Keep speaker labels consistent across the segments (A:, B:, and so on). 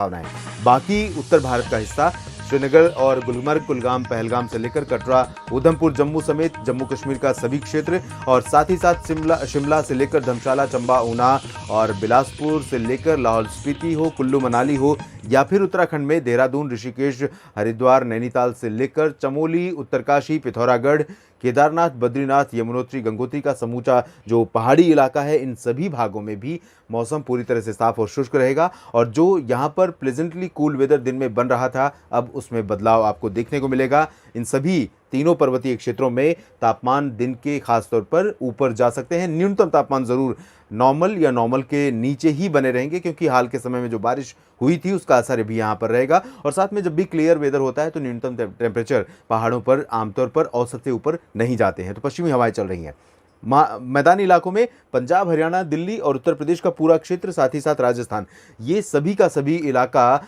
A: संभावना है। बाकी उत्तर भारत का हिस्सा श्रीनगर और गुलमर्ग, कुलगाम, पहलगाम से लेकर कटरा, उधमपुर, जम्मू समेत जम्मू कश्मीर का सभी क्षेत्र और साथ ही साथ शिमला से लेकर धर्मशाला, चंबा, ऊना और बिलासपुर से लेकर लाहौल स्पीति हो, कुल्लू मनाली हो या फिर उत्तराखंड में देहरादून, ऋषिकेश, हरिद्वार, नैनीताल से लेकर चमोली, उत्तरकाशी, पिथौरागढ़, केदारनाथ, बद्रीनाथ, यमुनोत्री, गंगोत्री का समूचा जो पहाड़ी इलाका है, इन सभी भागों में भी मौसम पूरी तरह से साफ और शुष्क रहेगा और जो यहाँ पर प्लेजेंटली कूल वेदर दिन में बन रहा था, अब उसमें बदलाव आपको देखने को मिलेगा। इन सभी तीनों पर्वतीय क्षेत्रों में तापमान दिन के खासतौर पर ऊपर जा सकते हैं। न्यूनतम तापमान जरूर नॉर्मल या नॉर्मल के नीचे ही बने रहेंगे क्योंकि हाल के समय में जो बारिश हुई थी उसका असर भी यहाँ पर रहेगा। और साथ में जब भी क्लियर वेदर होता है तो न्यूनतम टेम्परेचर पहाड़ों पर आमतौर पर औसत से ऊपर नहीं जाते हैं। तो पश्चिमी हवाएं चल रही हैं। मैदानी इलाकों में पंजाब, हरियाणा, दिल्ली और उत्तर प्रदेश का पूरा क्षेत्र, साथ ही साथ राजस्थान, ये सभी का सभी इलाका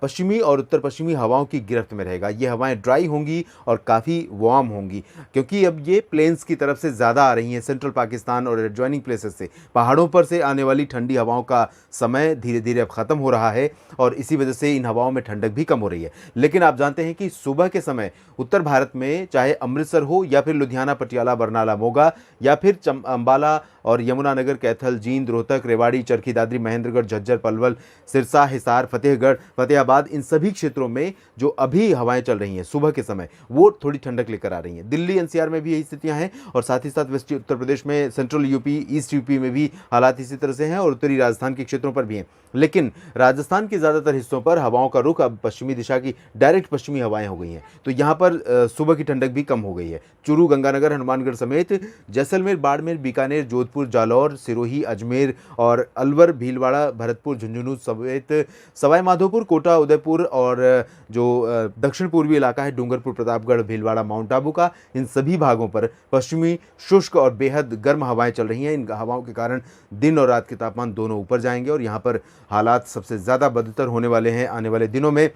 A: पश्चिमी और उत्तर पश्चिमी हवाओं की गिरफ्त में रहेगा। ये हवाएं ड्राई होंगी और काफ़ी वार्म होंगी क्योंकि अब ये प्लेन्स की तरफ से ज़्यादा आ रही हैं। सेंट्रल पाकिस्तान और एडजॉइनिंग प्लेसेस से पहाड़ों पर से आने वाली ठंडी हवाओं का समय धीरे धीरे अब ख़त्म हो रहा है और इसी वजह से इन हवाओं में ठंडक भी कम हो रही है। लेकिन आप जानते हैं कि सुबह के समय उत्तर भारत में चाहे अमृतसर हो या फिर लुधियाना, पटियाला, बरनाला, मोगा या फिर अम्बाला और यमुनानगर, कैथल, जींद, रोहतक, रेवाड़ी, चरखी दादरी, महेंद्रगढ़, झज्जर, पलवल, सिरसा, हिसार, फतेहगढ़, फतेहाबाद, इन सभी क्षेत्रों में जो अभी हवाएं चल रही हैं सुबह के समय वो थोड़ी ठंडक लेकर आ रही हैं। दिल्ली एनसीआर में भी यही स्थितियां हैं और साथ ही साथ वेस्टी उत्तर प्रदेश में, सेंट्रल यूपी, ईस्ट यूपी में भी हालात इसी तरह से हैं और उत्तरी राजस्थान के क्षेत्रों पर भी हैं। लेकिन राजस्थान के ज़्यादातर हिस्सों पर हवाओं का रुख अब पश्चिमी दिशा की डायरेक्ट पश्चिमी हवाएं हो गई हैं, तो यहाँ पर सुबह की ठंडक भी कम हो गई है। चूरू, गंगानगर, हनुमानगढ़ समेत जैसलमेर, बाड़मेर, बीकानेर, जोधपुर, जालौर, सिरोही, अजमेर और अलवर, भीलवाड़ा, भरतपुर, झुंझुनू समेत सवाई माधोपुर, कोटा, उदयपुर और जो दक्षिण पूर्वी इलाका है डूंगरपुर, प्रतापगढ़, भीलवाड़ा, माउंट आबू का, इन सभी भागों पर पश्चिमी शुष्क और बेहद गर्म हवाएं चल रही हैं। इन हवाओं के कारण दिन और रात के तापमान दोनों ऊपर जाएंगे और यहाँ पर हालात सबसे ज़्यादा बदतर होने वाले हैं आने वाले दिनों में।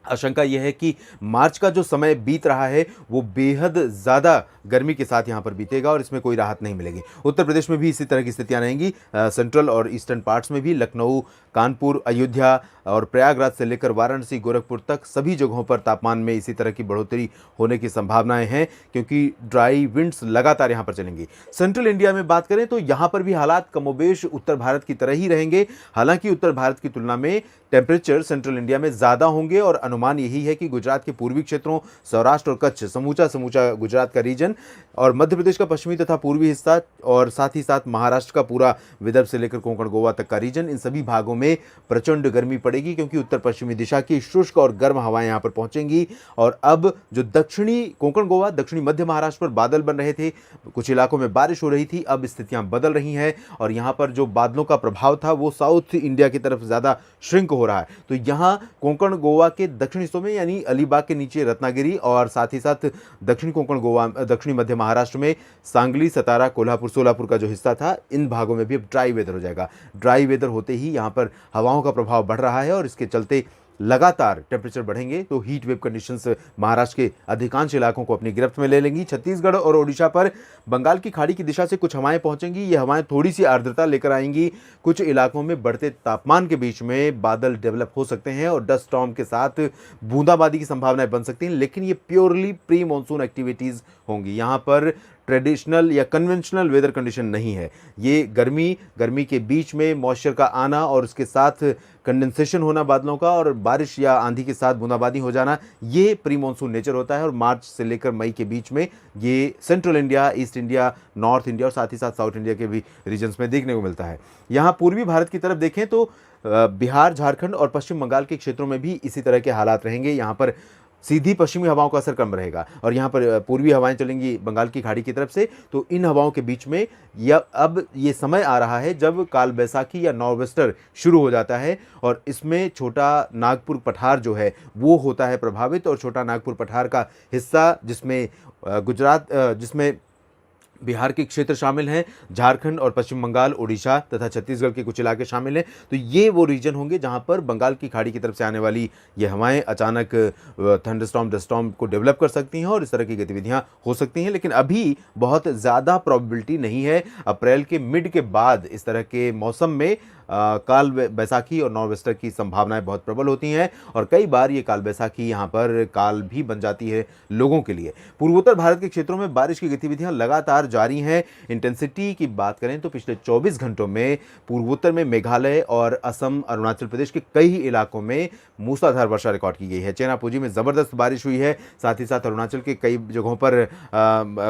A: आशंका यह है कि मार्च का जो समय बीत रहा है वो बेहद ज़्यादा गर्मी के साथ यहाँ पर बीतेगा और इसमें कोई राहत नहीं मिलेगी। उत्तर प्रदेश में भी इसी तरह की स्थितियाँ रहेंगी। सेंट्रल और ईस्टर्न पार्ट्स में भी लखनऊ, कानपुर, अयोध्या और प्रयागराज से लेकर वाराणसी, गोरखपुर तक सभी जगहों पर तापमान में इसी तरह की बढ़ोतरी होने की संभावनाएं हैं क्योंकि ड्राई विंड्स लगातार यहाँ पर चलेंगी। सेंट्रल इंडिया में बात करें तो यहाँ पर भी हालात कमोबेश उत्तर भारत की तरह ही रहेंगे। हालांकि उत्तर भारत की तुलना में टेम्परेचर सेंट्रल इंडिया में ज़्यादा होंगे और अनुमान यही है कि गुजरात के पूर्वी क्षेत्रों, सौराष्ट्र और कच्छ, समूचा गुजरात का रीजन और मध्य प्रदेश का पश्चिमी तथा पूर्वी हिस्सा और साथ ही साथ महाराष्ट्र का पूरा विदर्भ से लेकर कोंकण, गोवा तक का रीजन, इन सभी भागों में प्रचंड गर्मी पड़ेगी क्योंकि उत्तर पश्चिमी दिशा की शुष्क और गर्म हवाएं यहाँ पर पहुंचेंगी। और अब जो दक्षिणी कोंकण, गोवा, दक्षिणी मध्य महाराष्ट्र पर बादल बन रहे थे, कुछ इलाकों में बारिश हो रही थी, अब स्थितियां बदल रही हैं और यहाँ पर जो बादलों का प्रभाव था वो साउथ इंडिया की तरफ ज़्यादा श्रिंक हो रहा है। तो यहाँ कोंकण, गोवा के दक्षिण हिस्सों में यानी अलीबाग के नीचे रत्नागिरी और साथ ही साथ दक्षिण कोंकण, गोवा, दक्षिणी मध्य महाराष्ट्र में सांगली, सतारा, कोल्हापुर, सोलापुर का जो हिस्सा था, इन भागों में भी अब ड्राई वेदर हो जाएगा। ड्राई वेदर होते ही यहाँ पर हवाओं का प्रभाव बढ़ रहा है और इसके चलते लगातार टेम्परेचर बढ़ेंगे तो हीट वेव कंडीशंस महाराष्ट्र के अधिकांश इलाकों को अपनी गिरफ्त में ले लेंगी। छत्तीसगढ़ और ओडिशा पर बंगाल की खाड़ी की दिशा से कुछ हवाएं पहुंचेंगी। ये हवाएं थोड़ी सी आर्द्रता लेकर आएंगी। कुछ इलाकों में बढ़ते तापमान के बीच में बादल डेवलप हो सकते हैं और डस्ट स्टॉर्म के साथ बूंदाबांदी की संभावनाएं बन सकती हैं, लेकिन ये प्योरली प्री मानसून एक्टिविटीज़ होंगी। यहाँ पर ट्रेडिशनल या कन्वेंशनल वेदर कंडीशन नहीं है। ये गर्मी के बीच में मॉइस्चर का आना और उसके साथ कंडेंसेशन होना बादलों का और बारिश या आंधी के साथ बूंदाबांदी हो जाना, ये प्री मानसून नेचर होता है और मार्च से लेकर मई के बीच में ये central India, east India, north India और साथ ही साथ साउथ इंडिया के भी रीजन्स में देखने को मिलता है। यहाँ पूर्वी भारत की तरफ देखें तो बिहार, झारखंड और पश्चिम बंगाल के क्षेत्रों में भी इसी तरह के हालात रहेंगे। यहाँ पर सीधी पश्चिमी हवाओं का असर कम रहेगा और यहाँ पर पूर्वी हवाएं चलेंगी बंगाल की खाड़ी की तरफ से। तो इन हवाओं के बीच में अब ये समय आ रहा है जब काल बैसाखी या नॉर्वेस्टर शुरू हो जाता है और इसमें छोटा नागपुर पठार जो है वो होता है प्रभावित और छोटा नागपुर पठार का हिस्सा जिसमें जिसमें बिहार के क्षेत्र शामिल हैं, झारखंड और पश्चिम बंगाल, उड़ीसा तथा छत्तीसगढ़ के कुछ इलाके शामिल हैं। तो ये वो रीजन होंगे जहां पर बंगाल की खाड़ी की तरफ से आने वाली ये हवाएं अचानक थंडरस्टॉर्म, डस्टॉर्म को डेवलप कर सकती हैं और इस तरह की गतिविधियां हो सकती हैं। लेकिन अभी बहुत ज़्यादा प्रोबेबिलिटी नहीं है। अप्रैल के मिड के बाद इस तरह के मौसम में काल बैसाखी और नॉर्वेस्टर की संभावनाएं बहुत प्रबल होती हैं और कई बार ये काल बैसाखी यहाँ पर काल भी बन जाती है लोगों के लिए। पूर्वोत्तर भारत के क्षेत्रों में बारिश की गतिविधियां लगातार जारी हैं। इंटेंसिटी की बात करें तो पिछले 24 घंटों में पूर्वोत्तर में मेघालय और असम, अरुणाचल प्रदेश के कई इलाकों में मूसलाधार वर्षा रिकॉर्ड की गई है। चेनापुजी में जबरदस्त बारिश हुई है, साथ ही साथ अरुणाचल के कई जगहों पर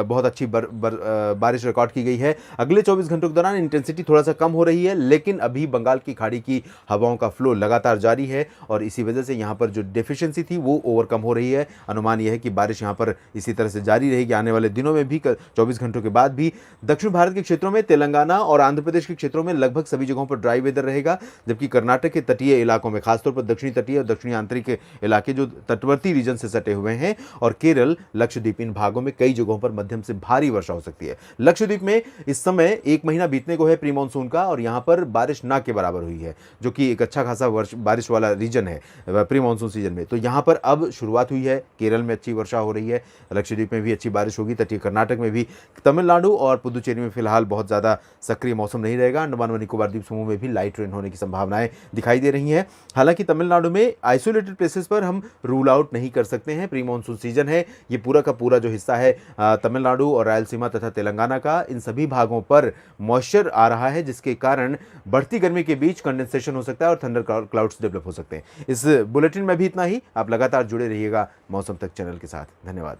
A: बहुत अच्छी बारिश रिकॉर्ड की गई है। अगले 24 घंटों के दौरान इंटेंसिटी थोड़ा सा कम हो रही है, लेकिन अभी बंगाल की खाड़ी की हवाओं का फ्लो लगातार जारी है और इसी वजह से यहाँ पर जो डेफिशिएंसी थी वो ओवरकम हो रही है। अनुमान यह है कि बारिश यहाँ पर इसी तरह से जारी रहेगी आने वाले दिनों में भी। 24 घंटों के बाद भी दक्षिण भारत के क्षेत्रों में, तेलंगाना और आंध्र प्रदेश के क्षेत्रों में लगभग सभी जगहों पर ड्राई वेदर रहेगा, जबकि कर्नाटक के तटीय इलाकों में, खासतौर पर दक्षिणी तटीय और दक्षिणी आंतरिक इलाके जो तटवर्ती रीजन से सटे हुए हैं और केरल, लक्षद्वीप, इन भागों में कई जगहों पर मध्यम से भारी वर्षा हो सकती है। लक्षद्वीप में इस समय 1 महीना बीतने को है प्री मानसून का और यहां पर बारिश ना के बराबर हुई है, जो कि एक अच्छा खासा बारिश वाला रीजन है प्री मानसून सीजन में। तो यहां पर अब शुरुआत हुई है, केरल में अच्छी वर्षा हो रही है, लक्षद्वीप में भी अच्छी बारिश होगी, तटीय कर्नाटक में भी। तमिलनाडु और पुदुचेरी में फिलहाल बहुत ज़्यादा सक्रिय मौसम नहीं रहेगा। अंडमान व निकोबार द्वीप समूह में भी लाइट रेन होने की संभावनाएं दिखाई दे रही हैं। हालांकि तमिलनाडु में आइसोलेटेड प्लेसेस पर हम रूल आउट नहीं कर सकते हैं, प्री मानसून सीजन है, ये पूरा का पूरा जो हिस्सा है तमिलनाडु और रायलसीमा तथा तेलंगाना का, इन सभी भागों पर मॉइस्चर आ रहा है, जिसके कारण बढ़ती गर्मी के बीच कंडेंसेशन हो सकता है और थंडर क्लाउड्स डेवलप हो सकते हैं। इस बुलेटिन में भी इतना ही। आप लगातार जुड़े रहिएगा मौसम तक चैनल के साथ। धन्यवाद।